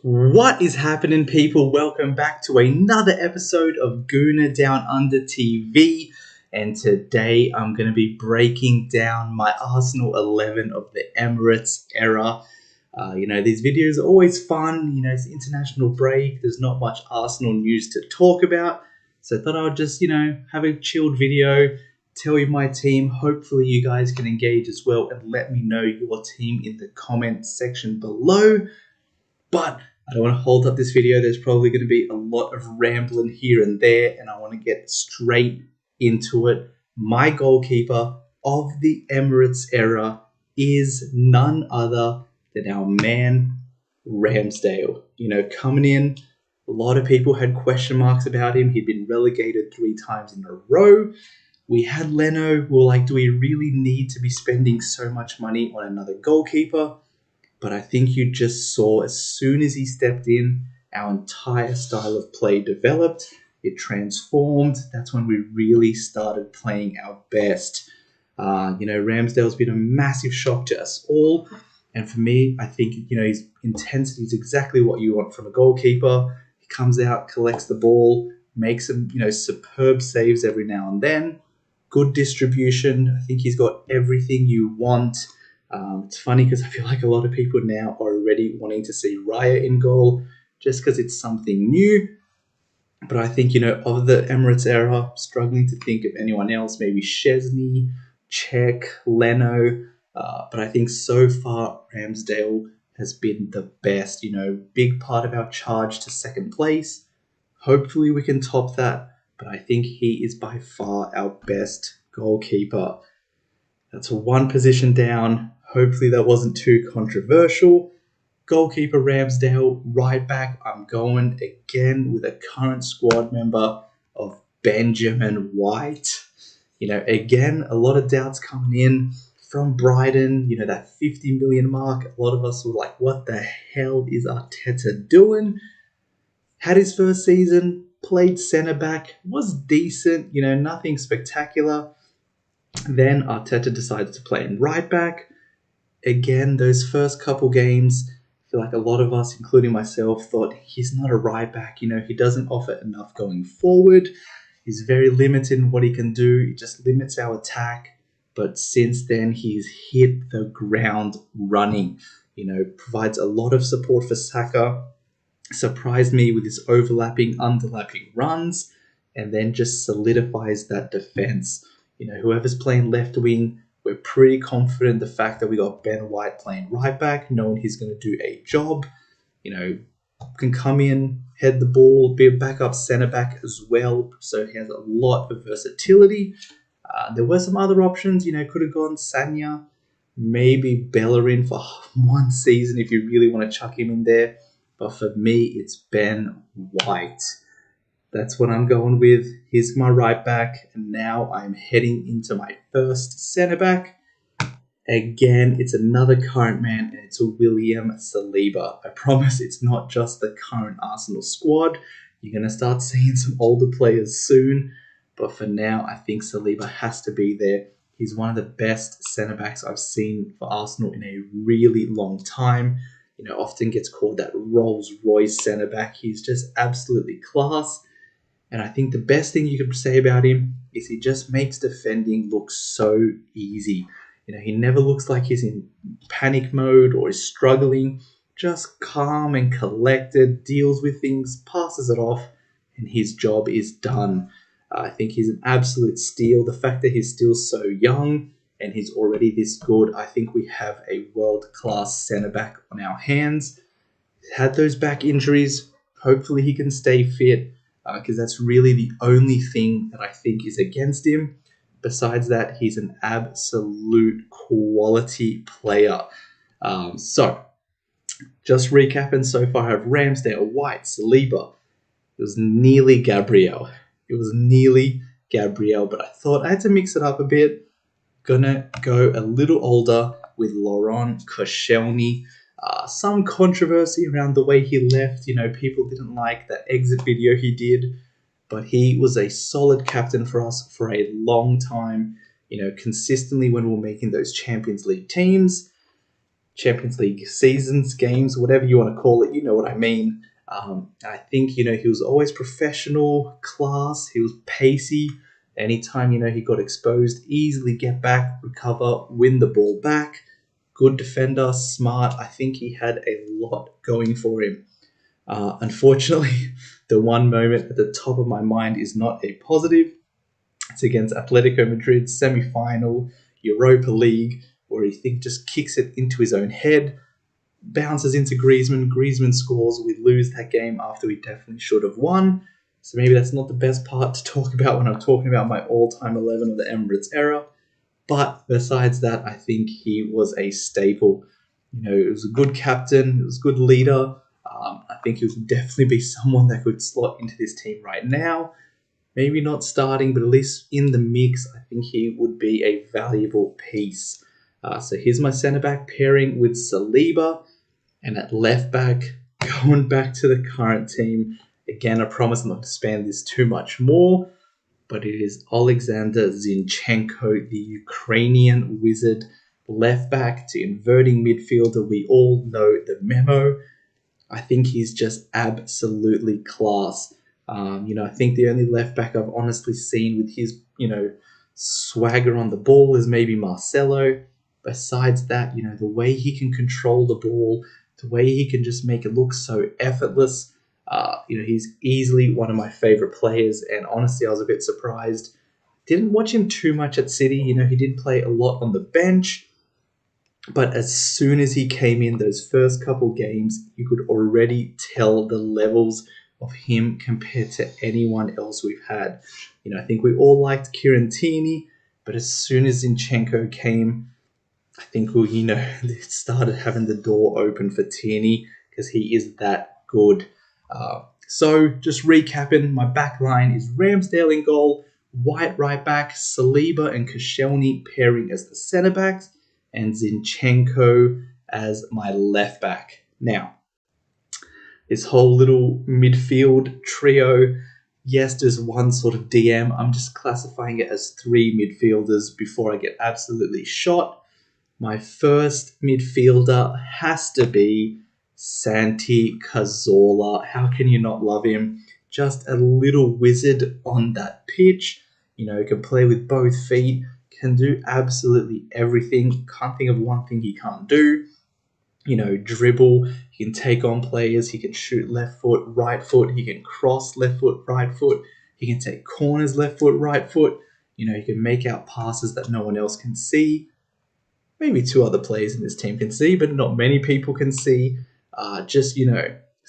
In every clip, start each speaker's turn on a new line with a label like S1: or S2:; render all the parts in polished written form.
S1: What is happening, people? Welcome back to another episode of Gooner Down Under TV. And today I'm going to be breaking down my Arsenal 11 of the Emirates era. These videos are always fun. It's international break. There's not much Arsenal news to talk about. So I thought I would just, have a chilled video, tell you my team. Hopefully you guys can engage as well and let me know your team in the comment section below. But I don't want to hold up this video. There's probably going to be a lot of rambling here and there, and I want to get straight into it. My goalkeeper of the Emirates era is none other than our man, Ramsdale. Coming in, a lot of people had question marks about him. He'd been relegated 3 times in a row. We had Leno. We were like, do we really need to be spending so much money on another goalkeeper? But I think you just saw as soon as he stepped in, our entire style of play developed. It transformed. That's when we really started playing our best. Ramsdale's been a massive shock to us all. And for me, I think, his intensity is exactly what you want from a goalkeeper. He comes out, collects the ball, makes some, superb saves every now and then. Good distribution. I think he's got everything you want. It's funny because I feel like a lot of people now are already wanting to see Raya in goal just because it's something new. But I think, of the Emirates era, struggling to think of anyone else, maybe Szczesny, Cech, Leno. But I think so far Ramsdale has been the best, big part of our charge to second place. Hopefully we can top that. But I think he is by far our best goalkeeper. That's one position down. Hopefully that wasn't too controversial. Goalkeeper Ramsdale, right back, I'm going again with a current squad member of Benjamin White. Again, a lot of doubts coming in from Brighton, that 50 million mark. A lot of us were like, what the hell is Arteta doing? Had his first season, played centre-back, was decent, nothing spectacular. Then Arteta decided to play him right back. Again, those first couple games, I feel like a lot of us, including myself, thought he's not a right back. He doesn't offer enough going forward. He's very limited in what he can do. He just limits our attack. But since then, he's hit the ground running. Provides a lot of support for Saka. Surprised me with his overlapping, underlapping runs. And then just solidifies that defense. Whoever's playing left wing, we're pretty confident the fact that we got Ben White playing right back, knowing he's going to do a job, can come in, head the ball, be a backup centre back as well. So he has a lot of versatility. There were some other options, could have gone Sanya, maybe Bellerin for one season if you really want to chuck him in there. But for me, it's Ben White. That's what I'm going with. Here's my right back. And now I'm heading into my first centre-back. Again, it's another current man, and it's a William Saliba. I promise it's not just the current Arsenal squad. You're going to start seeing some older players soon. But for now, I think Saliba has to be there. He's one of the best centre-backs I've seen for Arsenal in a really long time. Often gets called that Rolls-Royce centre-back. He's just absolutely class. And I think the best thing you could say about him is he just makes defending look so easy. He never looks like he's in panic mode or is struggling. Just calm and collected, deals with things, passes it off, and his job is done. I think he's an absolute steal. The fact that he's still so young and he's already this good, I think we have a world-class centre-back on our hands. He's had those back injuries. Hopefully he can stay fit. Because that's really the only thing that I think is against him. Besides that, he's an absolute quality player. So, just recapping so far, I have Ramsdale, White, Saliba. It was nearly Gabriel. But I thought I had to mix it up a bit. Gonna go a little older with Laurent Koscielny. Some controversy around the way he left. People didn't like that exit video he did, but he was a solid captain for us for a long time, consistently when we were making those Champions League teams. Champions League seasons, games, whatever you want to call it. You know what I mean. I think, he was always professional, class. He was pacey. Anytime, he got exposed, easily get back, recover, win the ball back. Good defender, smart. I think he had a lot going for him. Unfortunately, the one moment at the top of my mind is not a positive. It's against Atletico Madrid, semi-final, Europa League, where he just kicks it into his own head, bounces into Griezmann. Griezmann scores. We lose that game after we definitely should have won. So maybe that's not the best part to talk about when I'm talking about my all-time 11 of the Emirates era. But besides that, I think he was a staple. He was a good captain. He was a good leader. I think he would definitely be someone that could slot into this team right now. Maybe not starting, but at least in the mix, I think he would be a valuable piece. So here's my centre-back pairing with Saliba. And at left-back, going back to the current team. Again, I promise not to span this too much more, but it is Alexander Zinchenko, the Ukrainian wizard, left-back to inverting midfielder. We all know the memo. I think he's just absolutely class. I think the only left back I've honestly seen with his, swagger on the ball is maybe Marcelo. Besides that, the way he can control the ball, the way he can just make it look so effortless. He's easily one of my favorite players, and honestly, I was a bit surprised. Didn't watch him too much at City. He did play a lot on the bench. But as soon as he came in, those first couple games, you could already tell the levels of him compared to anyone else we've had. I think we all liked Kieran Tierney, but as soon as Zinchenko came, I think we, started having the door open for Tierney because he is that good. So just recapping, my back line is Ramsdale in goal, White right back, Saliba and Koscielny pairing as the centre backs, and Zinchenko as my left back. Now, this whole little midfield trio, yes, there's one sort of DM. I'm just classifying it as 3 midfielders before I get absolutely shot. My first midfielder has to be Santi Cazorla. How can you not love him? Just a little wizard on that pitch. He can play with both feet, can do absolutely everything. Can't think of one thing he can't do. Dribble, he can take on players, he can shoot left foot, right foot, he can cross left foot, right foot, he can take corners left foot, right foot. He can make out passes that no one else can see. Maybe 2 other players in this team can see, but not many people can see.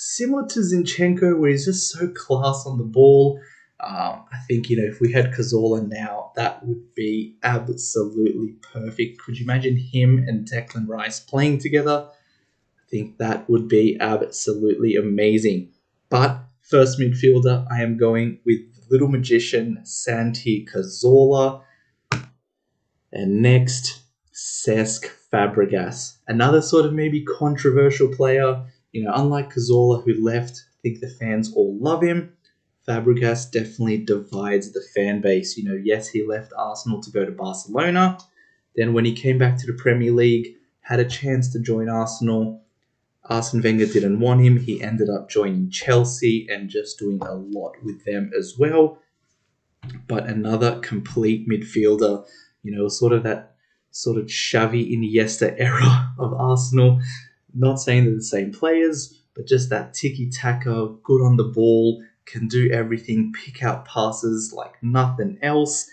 S1: Similar to Zinchenko, where he's just so class on the ball. I think, if we had Cazorla now, that would be absolutely perfect. Could you imagine him and Declan Rice playing together? I think that would be absolutely amazing. But first midfielder, I am going with little magician Santi Cazorla. And next, Cesc Fàbregas. Another sort of maybe controversial player. Unlike Cazorla, who left, I think the fans all love him. Fabregas definitely divides the fan base. Yes, he left Arsenal to go to Barcelona. Then when he came back to the Premier League, had a chance to join Arsenal. Arsene Wenger didn't want him. He ended up joining Chelsea and just doing a lot with them as well. But another complete midfielder, sort of that sort of Xavi Iniesta era of Arsenal. Not saying they're the same players, but just that tiki-taka, good on the ball, can do everything, pick out passes like nothing else.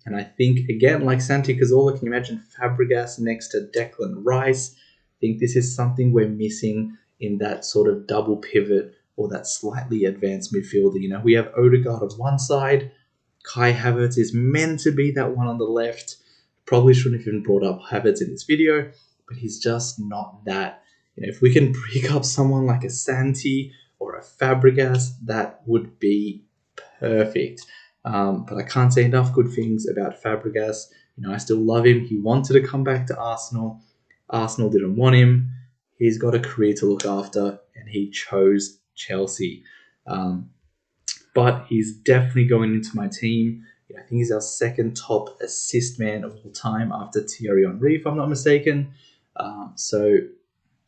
S1: And I think, again, like Santi Cazorla, can you imagine Fabregas next to Declan Rice? I think this is something we're missing in that sort of double pivot or that slightly advanced midfielder. We have Odegaard on one side. Kai Havertz is meant to be that one on the left. Probably shouldn't have even brought up Havertz in this video, but he's just not that. If we can pick up someone like a Santi or a Fabregas, that would be perfect. But I can't say enough good things about Fabregas. I still love him. He wanted to come back to Arsenal. Arsenal didn't want him. He's got a career to look after, and he chose Chelsea. But he's definitely going into my team. I think he's our second top assist man of all time after Thierry Henry, if I'm not mistaken. So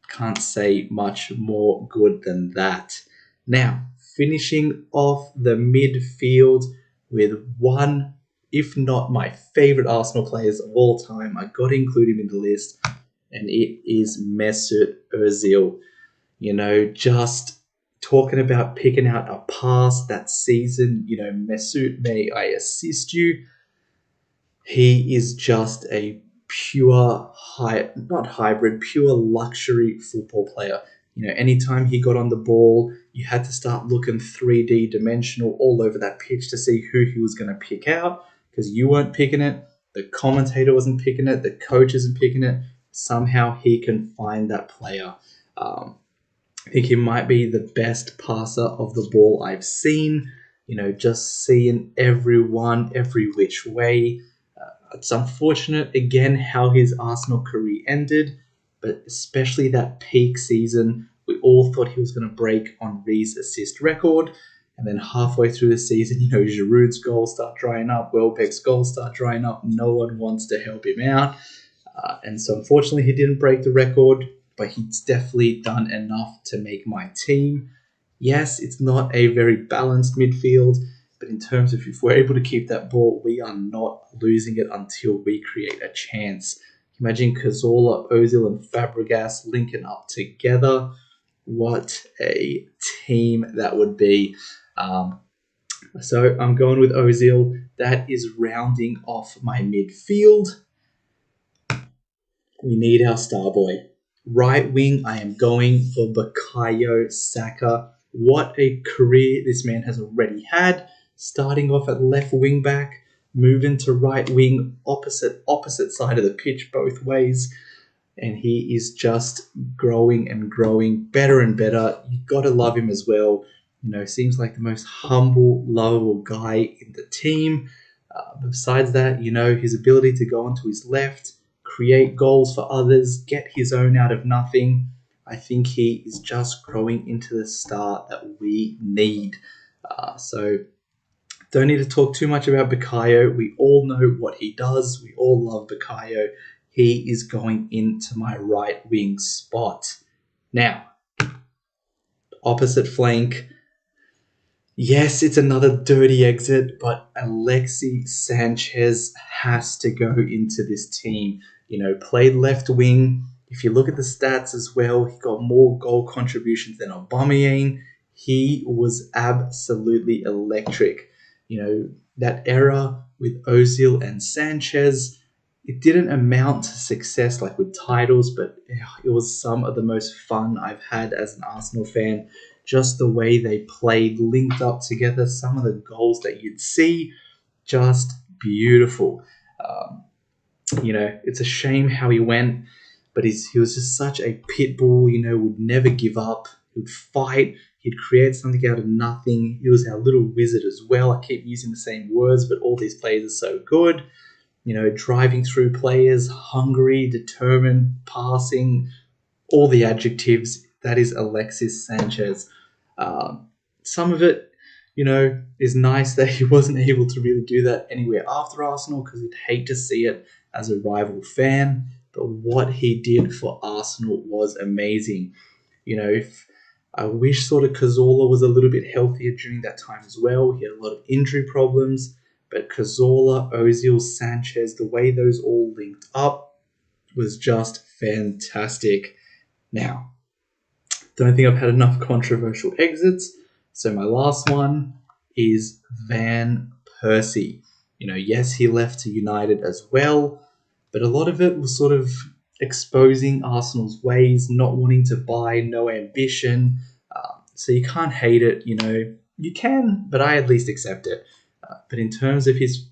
S1: can't say much more good than that. Now, finishing off the midfield with one, if not my favorite Arsenal players of all time, I got to include him in the list, and it is Mesut Ozil. Just talking about picking out a pass that season, Mesut, may I assist you? He is just a not hybrid, pure luxury football player. Anytime he got on the ball, you had to start looking 3D dimensional all over that pitch to see who he was going to pick out, because you weren't picking it, the commentator wasn't picking it, the coach isn't picking it. Somehow he can find that player. I think he might be the best passer of the ball I've seen. Just seeing everyone, every which way. It's unfortunate, again, how his Arsenal career ended, but especially that peak season, we all thought he was going to break Henry's assist record. And then halfway through the season, Giroud's goals start drying up, Welbeck's goals start drying up. No one wants to help him out. And so unfortunately, he didn't break the record, but he's definitely done enough to make my team. Yes, it's not a very balanced midfield, but in terms of if we're able to keep that ball, we are not losing it until we create a chance. Imagine Cazorla, Ozil, and Fabregas linking up together. What a team that would be. So I'm going with Ozil. That is rounding off my midfield. We need our star boy. Right wing, I am going for Bukayo Saka. What a career this man has already had. Starting off at left wing back, moving to right wing, opposite side of the pitch both ways. And he is just growing and growing, better and better. You've got to love him as well. Seems like the most humble, lovable guy in the team. Besides that, his ability to go onto his left, create goals for others, get his own out of nothing. I think he is just growing into the star that we need. So don't need to talk too much about Bukayo. We all know what he does. We all love Bukayo. He is going into my right wing spot. Now, opposite flank. Yes, it's another dirty exit, but Alexis Sanchez has to go into this team. Played left wing. If you look at the stats as well, he got more goal contributions than Aubameyang. He was absolutely electric. That era with Ozil and Sanchez, it didn't amount to success like with titles, but it was some of the most fun I've had as an Arsenal fan. Just the way they played, linked up together, some of the goals that you'd see, just beautiful. It's a shame how he went, but he was just such a pit bull, would never give up, would fight, he'd create something out of nothing. He was our little wizard as well. I keep using the same words, but all these players are so good. Driving through players, hungry, determined, passing, all the adjectives. That is Alexis Sanchez. Some of it, is nice that he wasn't able to really do that anywhere after Arsenal, because you'd hate to see it as a rival fan. But what he did for Arsenal was amazing. If I wish sort of Cazorla was a little bit healthier during that time as well. He had a lot of injury problems, but Cazorla, Ozil, Sanchez, the way those all linked up was just fantastic. Now, don't think I've had enough controversial exits, so my last one is Van Persie. Yes, he left to United as well, but a lot of it was sort of exposing Arsenal's ways, not wanting to buy, no ambition. So you can't hate it, You can, but I at least accept it. But in terms of his,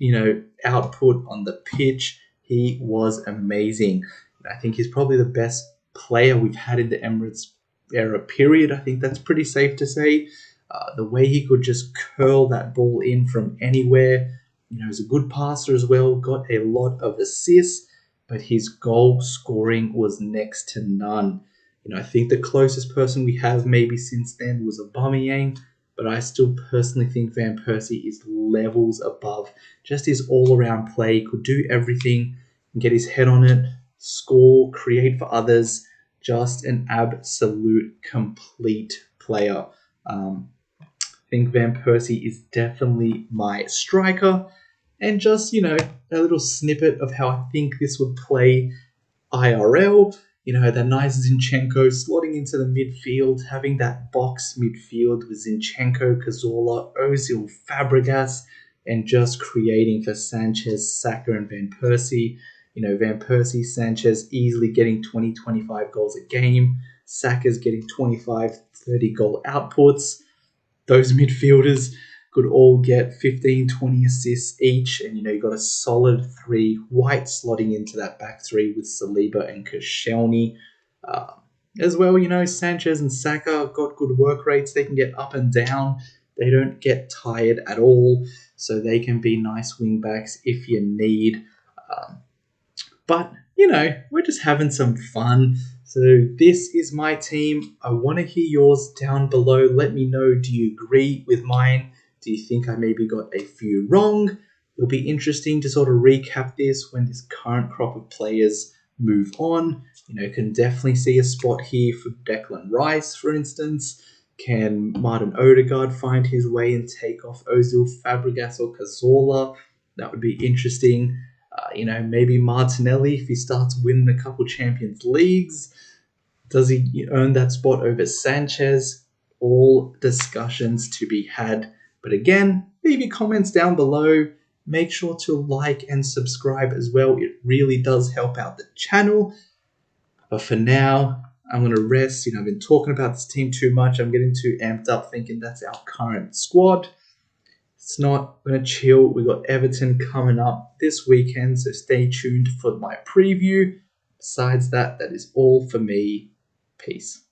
S1: output on the pitch, he was amazing. I think he's probably the best player we've had in the Emirates Era period. I think that's pretty safe to say. The way he could just curl that ball in from anywhere. He's a good passer as well, got a lot of assists, but his goal scoring was next to none. I think the closest person we have maybe since then was Aubameyang, but I still personally think Van Persie is levels above. Just his all-around play, could do everything, and get his head on it, score, create for others. Just an absolute complete player. I think Van Persie is definitely my striker. And just, a little snippet of how I think this would play IRL. The nice Zinchenko slotting into the midfield, having that box midfield with Zinchenko, Cazorla, Ozil, Fabregas, and just creating for Sanchez, Saka, and Van Persie. Van Persie, Sanchez easily getting 20, 25 goals a game. Saka's getting 25, 30 goal outputs. Those midfielders could all get 15, 20 assists each. And, you've got a solid 3, White slotting into that back 3 with Saliba and Koscielny. As well, Sanchez and Saka have got good work rates. They can get up and down. They don't get tired at all. So they can be nice wing backs if you need. But, we're just having some fun. So this is my team. I want to hear yours down below. Let me know, do you agree with mine? Do you think I maybe got a few wrong? It'll be interesting to sort of recap this when this current crop of players move on. Can definitely see a spot here for Declan Rice, for instance. Can Martin Odegaard find his way and take off Ozil, Fabregas, or Cazorla? That would be interesting. Maybe Martinelli, if he starts winning a couple Champions Leagues. Does he earn that spot over Sanchez? All discussions to be had. But again, leave your comments down below. Make sure to like and subscribe as well. It really does help out the channel. But for now, I'm going to rest. I've been talking about this team too much. I'm getting too amped up thinking that's our current squad. It's not. I'm going to chill. We've got Everton coming up this weekend, so stay tuned for my preview. Besides that, that is all for me. Peace.